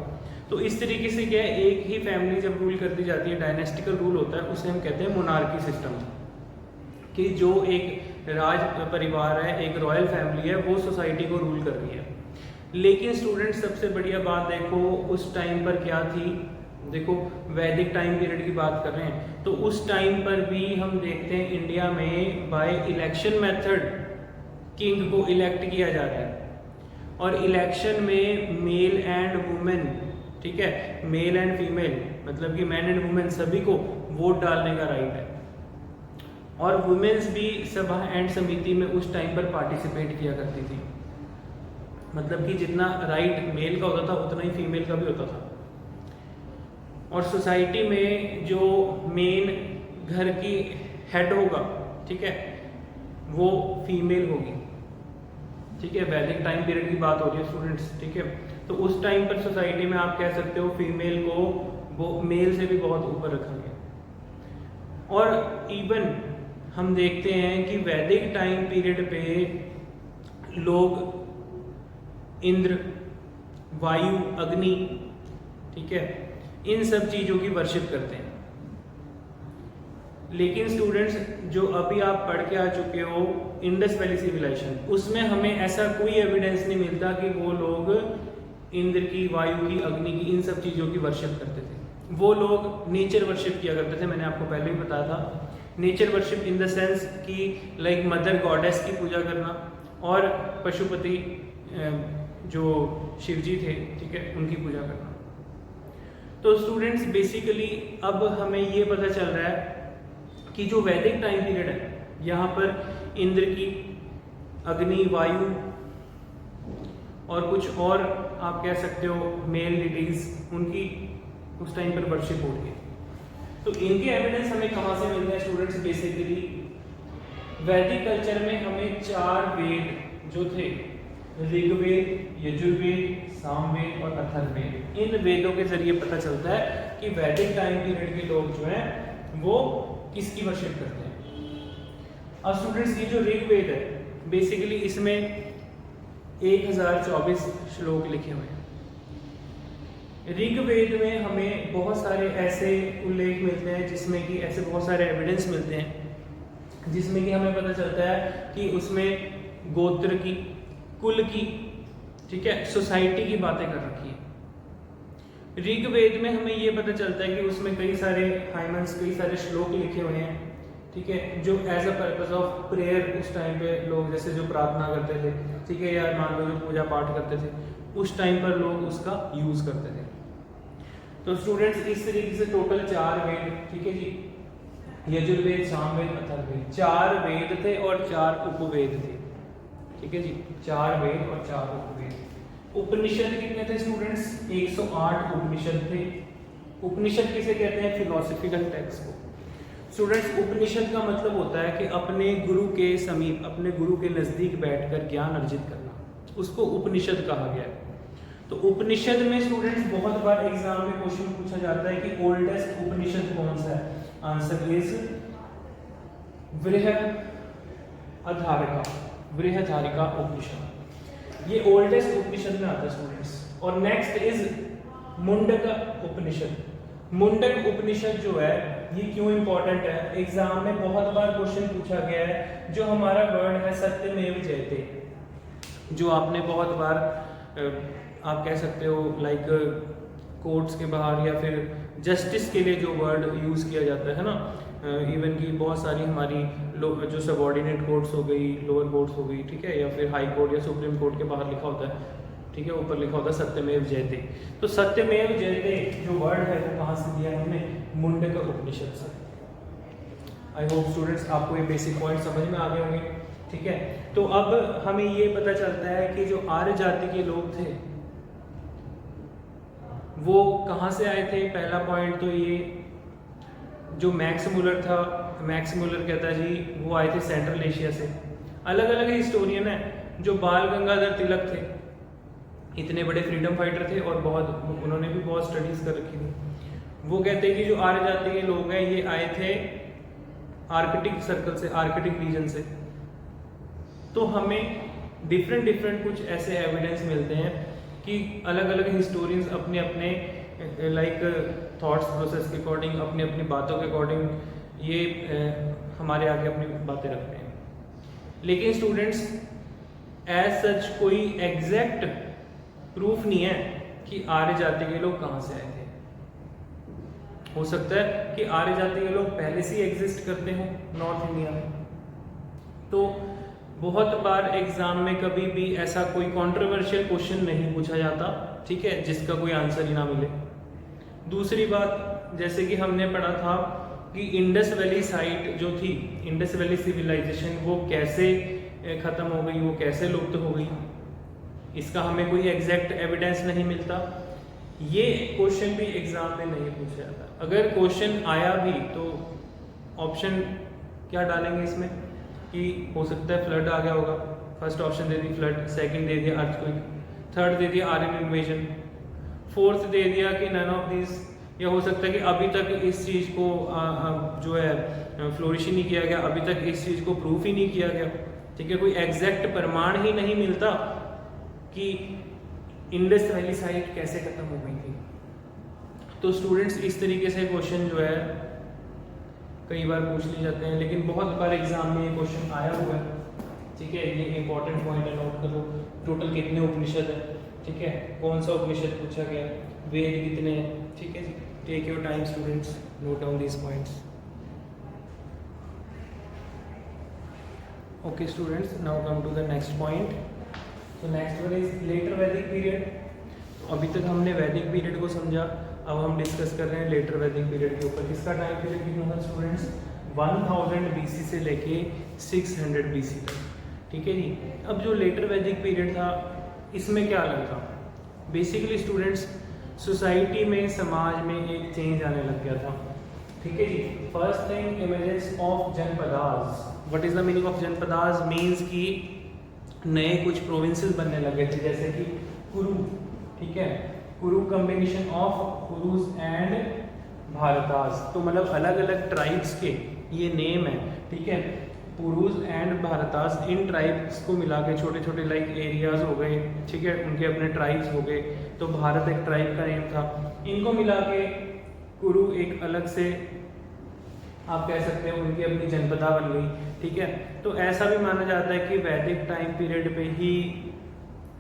तो इस तरीके से क्या है, एक ही फैमिली जब रूल करती जाती है, डायनेस्टिकल रूल होता है, उसे हम कहते हैं मोनार्की सिस्टम. कि जो एक राज परिवार है, एक रॉयल फैमिली है, वो सोसाइटी को रूल कर रही है. लेकिन स्टूडेंट्स सबसे बढ़िया बात देखो उस टाइम पर क्या थी. देखो वैदिक टाइम पीरियड की बात कर रहे हैं तो उस टाइम पर भी हम देखते हैं इंडिया में बाय इलेक्शन मेथड किंग को इलेक्ट किया जा रहा है. और इलेक्शन में मेल एंड वुमेन, ठीक है, मेल एंड फीमेल मतलब कि मैन एंड वुमेन सभी को वोट डालने का राइट है. और वुमेन्स भी सभा एंड समिति में उस टाइम पर पार्टिसिपेट किया करती थी. मतलब कि जितना राइट मेल का होता था उतना ही फीमेल का भी होता था. और सोसाइटी में जो मेन घर की हेड होगा, ठीक है, वो फीमेल होगी. ठीक है, वैदिक टाइम पीरियड की बात हो रही है स्टूडेंट्स. ठीक है, तो उस टाइम पर सोसाइटी में आप कह सकते हो फीमेल को वो मेल से भी बहुत ऊपर रखा गया. और इवन हम देखते हैं कि वैदिक टाइम पीरियड पे लोग इंद्र, वायु, अग्नि, ठीक है, इन सब चीज़ों की वर्शिप करते हैं. लेकिन स्टूडेंट्स जो अभी आप पढ़ के आ चुके हो इंडस वैली सिविलाइजेशन, उसमें हमें ऐसा कोई एविडेंस नहीं मिलता कि वो लोग इंद्र की, वायु की, अग्नि की, इन सब चीज़ों की वर्शिप करते थे. वो लोग नेचर वर्शिप किया करते थे. मैंने आपको पहले भी बताया था. Nature worship in the sense कि लाइक मदर गॉडेस की पूजा करना और पशुपति जो शिवजी थे, ठीक है, उनकी पूजा करना. तो स्टूडेंट्स बेसिकली अब हमें ये पता चल रहा है कि जो वैदिक टाइम पीरियड है यहाँ पर इंद्र की, अग्नि, वायु और कुछ और आप कह सकते हो मेल डिटीज, उनकी उस टाइम पर वर्शिप हो रही है. तो इनके एविडेंस हमें कहाँ से मिलते हैं स्टूडेंट्स? बेसिकली वैदिक कल्चर में हमें 4 वेद जो थे, ऋग्वेद, यजुर्वेद, सामवेद और अथर्ववेद। इन वेदों के जरिए पता चलता है कि वैदिक टाइम पीरियड के लोग जो हैं वो किसकी वर्शिप करते हैं। अब स्टूडेंट्स ये जो ऋग्वेद है बेसिकली इसमें 1024 श्लोक लिखे हुए हैं। ऋग्वेद में हमें बहुत सारे ऐसे उल्लेख मिलते हैं जिसमें कि ऐसे बहुत सारे एविडेंस मिलते हैं जिसमें कि हमें पता चलता है कि उसमें गोत्र की, कुल की, ठीक है, सोसाइटी की बातें कर रखी है। ऋग्वेद में हमें ये पता चलता है कि उसमें कई सारे हाइमन्स, कई सारे श्लोक लिखे हुए हैं, ठीक है, जो as a purpose of prayer उस टाइम पे लोग जैसे जो प्रार्थना करते थे, ठीक है, या मान लो जो पूजा पाठ करते थे उस टाइम पर लोग उसका यूज करते थे। तो स्टूडेंट्स इस तरीके से टोटल 4 वेद, ठीक है जी, यजुर्वेद, सामवेद, अथर्ववेद, 4 वेद थे और 4 उपवेद थे, ठीक है जी, 4 वेद और 4 उपवेद। उपनिषद कितने थे स्टूडेंट्स? 108 उपनिषद थे। उपनिषद किसे कहते हैं? फिलोसफिकल टेक्स्ट को। स्टूडेंट्स उपनिषद का मतलब होता है कि अपने गुरु के समीप, अपने गुरु के नजदीक बैठकर ज्ञान अर्जित करना, उसको उपनिषद कहा गया है। तो उपनिषद में स्टूडेंट्स बहुत बार एग्जाम में क्वेश्चन पूछा जाता है कि ओल्डेस्ट उपनिषद कौन सा है? आंसर इज बृहदारण्यका उपनिषद। ये ओल्डेस्ट उपनिषद में आता है स्टूडेंट्स। और नेक्स्ट इज मुंडक उपनिषद। मुंडक उपनिषद जो है ये क्यों इंपॉर्टेंट है? एग्जाम में बहुत बार क्वेश्चन पूछा गया है। जो हमारा वर्ड है सत्यमेव जयते, जो आपने बहुत बार आप कह सकते हो लाइक कोर्ट्स के बाहर या फिर जस्टिस के लिए जो वर्ड यूज़ किया जाता है ना, इवन की बहुत सारी हमारी जो सबऑर्डिनेट कोर्ट्स हो गई, लोअर कोर्ट्स हो गई, ठीक है, या फिर हाई कोर्ट या सुप्रीम कोर्ट के बाहर लिखा होता है, ठीक है, ऊपर लिखा होता है सत्यमेव जयते। तो सत्यमेव जयते जो वर्ड है वो कहाँ से दिया है हमने? मुंडक उपनिषद से। आई होप स्टूडेंट्स आपको ये बेसिक पॉइंट समझ में आ गए होंगे, ठीक है। तो अब हमें ये पता चलता है कि जो आर्य जाति के लोग थे वो कहाँ से आए थे? पहला पॉइंट तो ये जो मैक्स मुलर था, मैक्स मुलर कहता जी वो आए थे सेंट्रल एशिया से। अलग अलग हिस्टोरियन है, जो बाल गंगाधर तिलक थे, इतने बड़े फ्रीडम फाइटर थे और बहुत उन्होंने भी बहुत स्टडीज कर रखी थी। वो कहते हैं कि जो आर्य जाति के लोग हैं ये आए थे आर्कटिक सर्कल से, आर्कटिक रीजन से। तो हमें डिफरेंट कुछ ऐसे एविडेंस मिलते हैं कि अलग अलग हिस्टोरियंस अपने अपने लाइक थॉट्स प्रोसेस के अकॉर्डिंग, अपनी अपनी बातों के अकॉर्डिंग ये हमारे आगे अपनी बातें रखते हैं। लेकिन स्टूडेंट्स एज सच कोई एग्जैक्ट प्रूफ नहीं है कि आर्य जाति के लोग कहाँ से आए थे। हो सकता है कि आर्य जाति के लोग पहले से ही एग्जिस्ट करते हों नॉर्थ इंडिया में। तो बहुत बार एग्जाम में कभी भी ऐसा कोई कंट्रोवर्शियल क्वेश्चन नहीं पूछा जाता, ठीक है, जिसका कोई आंसर ही ना मिले। दूसरी बात, जैसे कि हमने पढ़ा था कि इंडस वैली साइट जो थी, इंडस वैली सिविलाइजेशन, वो कैसे खत्म हो गई, वो कैसे लुप्त हो गई, इसका हमें कोई एग्जैक्ट एविडेंस नहीं मिलता। ये क्वेश्चन भी एग्जाम में नहीं पूछा जाता। अगर क्वेश्चन आया भी तो ऑप्शन क्या डालेंगे इसमें कि हो सकता है फ्लड आ गया होगा, फर्स्ट ऑप्शन दे दी फ्लड, सेकंड दे दिया अर्थक्वेक, थर्ड दे दिया आर्यन इन्वेजन, फोर्थ दे दिया कि नन ऑफ दिस, या हो सकता है कि अभी तक इस चीज़ को जो है फ्लोरिश ही नहीं किया गया, अभी तक इस चीज़ को प्रूफ ही नहीं किया गया, ठीक है, कोई एग्जैक्ट प्रमाण ही नहीं मिलता कि इंडस वैली साइट कैसे खत्म हो गई थी। तो स्टूडेंट्स इस तरीके से क्वेश्चन जो है कई बार पूछ लिए जाते हैं, लेकिन बहुत बार एग्जाम में ये क्वेश्चन आया हुआ है, ठीक है। ये इंपॉर्टेंट पॉइंट है, नोट कर लो। टोटल कितने उपनिषद है, ठीक है, कौन सा उपनिषद पूछा गया, वेद कितने हैं, ठीक है जी। Take your time students, note down these points. Okay students, now come to the next point. तो next one is later Vedic period. तो अभी तक हमने वैदिक पीरियड को समझा, अब हम डिस्कस कर रहे हैं लेटर वैदिक पीरियड के ऊपर। इसका टाइम पीरियड कितना था स्टूडेंट्स? 1000 BC से लेके 600 BC तक, ठीक है जी। अब जो लेटर वैदिक पीरियड था इसमें क्या अलग था? बेसिकली स्टूडेंट्स सोसाइटी में, समाज में एक चेंज आने लग गया था, ठीक है जी। First thing, images of janapadas. What is the meaning of janapadas? Means कि नए कुछ प्रोविंसेस बनने लगे थे, जैसे कि कुरु, ठीक है, कुरु कॉम्बिनेशन ऑफ कुरुज एंड भारतास, तो मतलब अलग अलग ट्राइब्स के ये नेम है, ठीक है, पुरुष एंड भारतास, इन ट्राइब्स को मिला के छोटे छोटे लाइक एरियाज हो गए, ठीक है, उनके अपने ट्राइब्स हो गए, तो भारत एक ट्राइब का नेम था, इनको मिला के कुरु एक अलग से आप कह सकते हैं उनकी अपनी जनपदा बन गई, ठीक है। तो ऐसा भी माना जाता है कि वैदिक टाइम पीरियड पे ही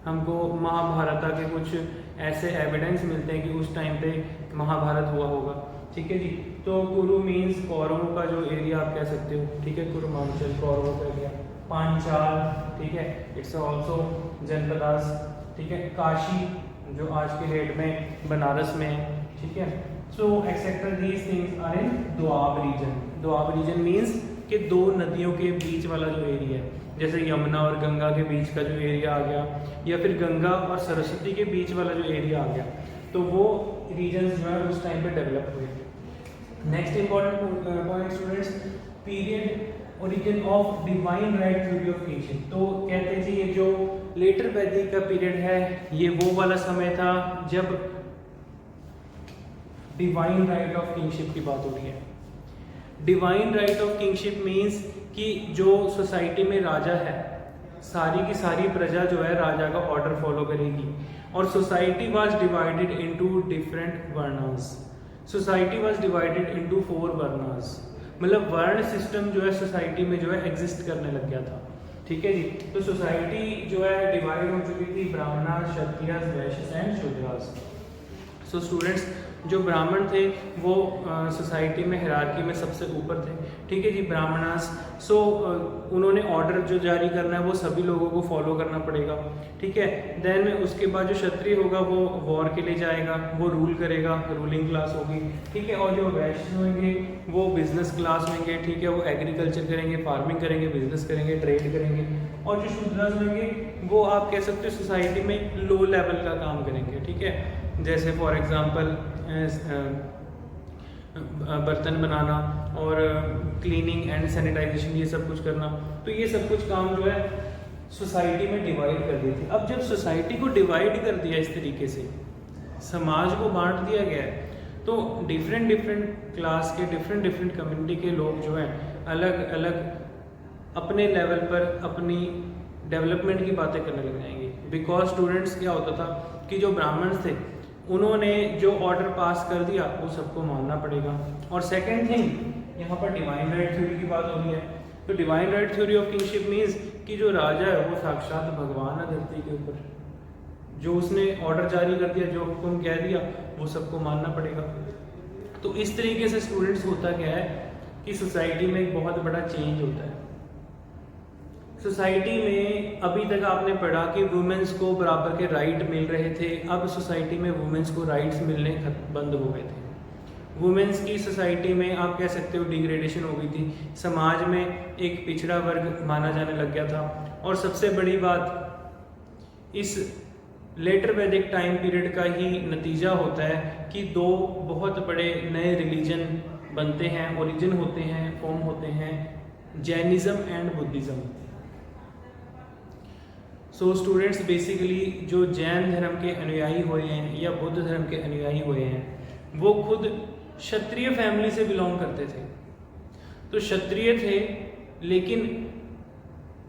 हमको महाभारत के कुछ ऐसे एविडेंस मिलते हैं कि उस टाइम पे महाभारत हुआ होगा, ठीक है जी। तो कुरु मीन्स कौरवों का जो एरिया आप कह सकते हो, ठीक है, कुरुमांचल कौरवों का एरिया, पांचाल, ठीक है, इट्स ऑल्सो जनपदास, ठीक है, काशी जो आज के डेट में बनारस में है, ठीक है। So etcetera these things are in Doab region. Doab region means कि दो नदियों के बीच वाला जो एरिया है, जैसे यमुना और गंगा के बीच का जो एरिया आ गया, या फिर गंगा और सरस्वती के बीच वाला जो एरिया आ गया, तो वो रीजन्स जो है उस टाइम पे डेवलप हुए। Next important point students, period origin of divine right theory of kingship. तो कहते हैं जी ये जो लेटर वैदिक का पीरियड है ये वो वाला समय था जब डिवाइन राइट ऑफ किंगशिप की बात हो रही है। Divine right of kingship means कि जो सोसाइटी में राजा है, सारी की सारी प्रजा जो है राजा का ऑर्डर फॉलो करेगी, और society was divided into different varnas. Society was divided into 4 varnas, मतलब वर्ण सिस्टम जो है सोसाइटी में जो है एग्जिस्ट करने लग गया था, ठीक है जी। तो सोसाइटी जो है डिवाइड हो चुकी थी ब्राह्मण, क्षत्रिय, वैश्य एंड शूद्रास। सो स्टूडेंट्स, जो ब्राह्मण थे वो सोसाइटी में हायरार्की में सबसे ऊपर थे, ठीक है जी, ब्राह्मणास। सो उन्होंने ऑर्डर जो जारी करना है वो सभी लोगों को फॉलो करना पड़ेगा, ठीक है। देन उसके बाद जो क्षत्रिय होगा वो वॉर के लिए जाएगा, वो रूल करेगा, रूलिंग क्लास होगी, ठीक है। और जो वैश्य होंगे वो बिजनेस क्लास होंगे, ठीक है, वो एग्रीकल्चर करेंगे, फार्मिंग करेंगे, बिजनेस करेंगे, ट्रेड करेंगे। और जो शूद्रास होंगे वो आप कह सकते हो सोसाइटी में लो लेवल का काम करेंगे, ठीक है, जैसे फॉर एग्जांपल बर्तन बनाना और क्लीनिंग एंड सैनिटाइजेशन, ये सब कुछ करना। तो ये सब कुछ काम जो है सोसाइटी में डिवाइड कर दी थी। अब जब सोसाइटी को डिवाइड कर दिया इस तरीके से, समाज को बांट दिया गया है, तो डिफरेंट क्लास के डिफरेंट कम्युनिटी के लोग जो हैं अलग अलग अपने लेवल पर अपनी डेवलपमेंट की बातें करने लग जाएंगे। बिकॉज स्टूडेंट्स क्या होता था कि जो ब्राह्मण थे उन्होंने जो ऑर्डर पास कर दिया वो सबको मानना पड़ेगा। और सेकंड थिंग, यहाँ पर डिवाइन राइट थ्योरी की बात हो रही है। तो divine right theory of kingship means कि जो राजा है वो साक्षात भगवान है धरती के ऊपर, जो उसने ऑर्डर जारी कर दिया, जो हुक्म कह दिया वो सबको मानना पड़ेगा। तो इस तरीके से स्टूडेंट्स होता क्या है कि सोसाइटी में एक बहुत बड़ा चेंज होता है। सोसाइटी में अभी तक आपने पढ़ा कि वुमेन्स को बराबर के राइट मिल रहे थे, अब सोसाइटी में वुमेन्स को राइट्स मिलने बंद हो गए थे। वुमेन्स की सोसाइटी में आप कह सकते हो डिग्रेडेशन हो गई थी, समाज में एक पिछड़ा वर्ग माना जाने लग गया था। और सबसे बड़ी बात, इस लेटर वैदिक टाइम पीरियड का ही नतीजा होता है कि दो बहुत बड़े नए रिलीजन बनते हैं, ओरिजिन होते हैं, फॉर्म होते हैं, Jainism and Buddhism. So students, basically जो जैन धर्म के अनुयायी हुए हैं या बुद्ध धर्म के अनुयायी हुए हैं वो खुद क्षत्रिय फैमिली से बिलोंग करते थे। तो क्षत्रिय थे, लेकिन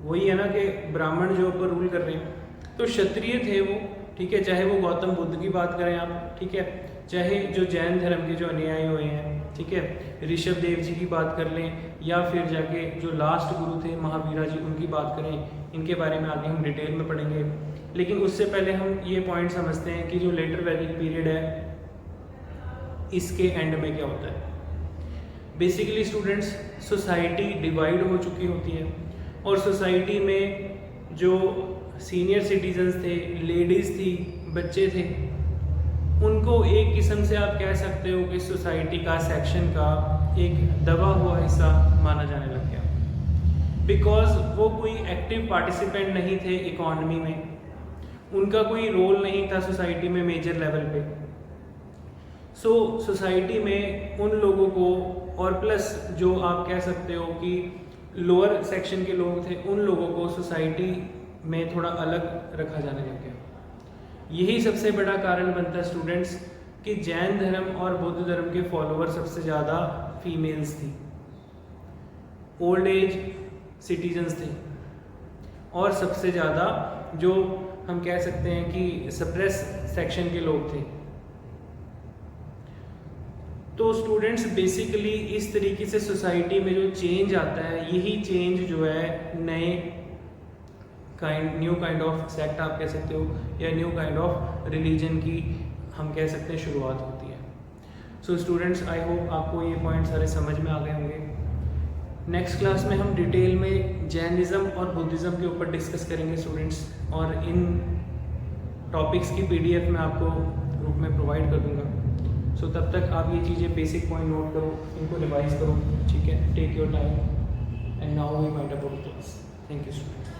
वही है ना कि ब्राह्मण जो ऊपर रूल कर रहे हैं, तो क्षत्रिय थे वो, ठीक है। चाहे वो गौतम बुद्ध की बात करें आप, ठीक है, चाहे जो जैन धर्म के जो अनुयायी हुए हैं, ठीक है, ऋषभ देव जी की बात कर लें, या फिर जाके जो लास्ट गुरु थे महावीरा जी उनकी बात करें, इनके बारे में आगे हम डिटेल में पढ़ेंगे। लेकिन उससे पहले हम ये पॉइंट समझते हैं कि जो लेटर वैदिक पीरियड है इसके एंड में क्या होता है। बेसिकली स्टूडेंट्स, सोसाइटी डिवाइड हो चुकी होती है और सोसाइटी में जो सीनियर सिटीजन्स थे, लेडीज़ थी, बच्चे थे, उनको एक किस्म से आप कह सकते हो कि सोसाइटी का, सेक्शन का एक दबा हुआ हिस्सा माना जाने लग गया। बिकॉज वो कोई एक्टिव पार्टिसिपेंट नहीं थे इकॉनमी में, उनका कोई रोल नहीं था सोसाइटी में मेजर लेवल पे। सो सोसाइटी में उन लोगों को, और प्लस जो आप कह सकते हो कि लोअर सेक्शन के लोग थे, उन लोगों को सोसाइटी में थोड़ा अलग रखा जाने लग गया। यही सबसे बड़ा कारण बनता स्टूडेंट्स कि जैन धर्म और बौद्ध धर्म के फॉलोअर सबसे ज़्यादा फीमेल्स थी, ओल्ड एज सिटीजन्स थे, और सबसे ज़्यादा जो हम कह सकते हैं कि सप्रेस सेक्शन के लोग थे। तो स्टूडेंट्स बेसिकली इस तरीके से सोसाइटी में जो चेंज आता है, यही चेंज जो है नए न्यू काइंड ऑफ सेक्ट आप कह सकते हो, या न्यू काइंड ऑफ रिलीजन की हम कह सकते हैं शुरुआत होती है। सो स्टूडेंट्स, आई होप आपको ये पॉइंट सारे समझ में आ गए होंगे। नेक्स्ट क्लास में हम डिटेल में जैनिज़्म और बुद्धिज़्म के ऊपर डिस्कस करेंगे स्टूडेंट्स, और इन टॉपिक्स की PDF मैं आपको ग्रुप में प्रोवाइड कर दूंगा। सो तब तक आप ये चीज़ें बेसिक पॉइंट नोट करो, इनको रिवाइज करो, ठीक है। Take your time and now we wind up our class. Thank you students.